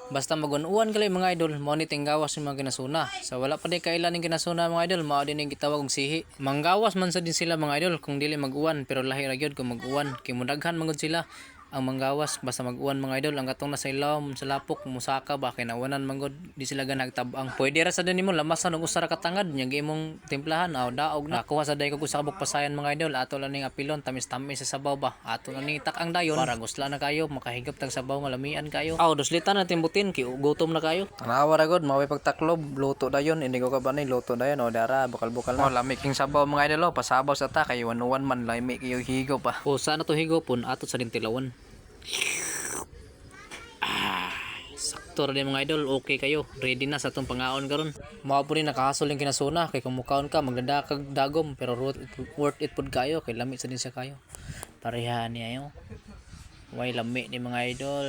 Basta magun-uwan kali mga idol, mao ni tinggawas yung mga kinasuna. Sa wala pa di kailan yung kinasuna mga idol, mao din yung gitawag og sihi. Manggawas man sa din sila mga idol kung dili mag-uwan, pero lahi ra gyud kung mag-uwan. Kay mudaghan man gud sila ang manggawas basta mag-uwan mga idol. Ang katong nasa ilaw sa lapok musaka ba kay nawanan man gud di sila ganag tabang. Pwede ra sa din nimo lamasan og usa ra ka tangad nya imong timplahan aw daog na. Kuha sa day kag usa ka buk pasayan mga idol, ato lang ning apilon tamis-tamis sa sabaw ba. Ato lang ning itak ang dayon para gusla na kayo makahigop tag sabaw nga lamian kayo. Aw doslitan natin butin kay gutom na kayo. Tanawa ra gud maway pagtaklob, luto dayon indigo ka ba ni luto dayon o dara bukal-bukal na. Oh lami king sabaw mga idol pasabaw sa ta kay wanuwan man lami kayo higop pa. O sana to higopon ato sa dintilawan. Sakto rin mga idol, okay kayo. Ready na sa itong pangaon karon. Mao po rin nakahasol yung kinasuna kay kung mukaon ka magdadakag dagom pero worth it pud kayo kay lami sa din siya kayo. Pareha niya yo. Way lami ni mga idol.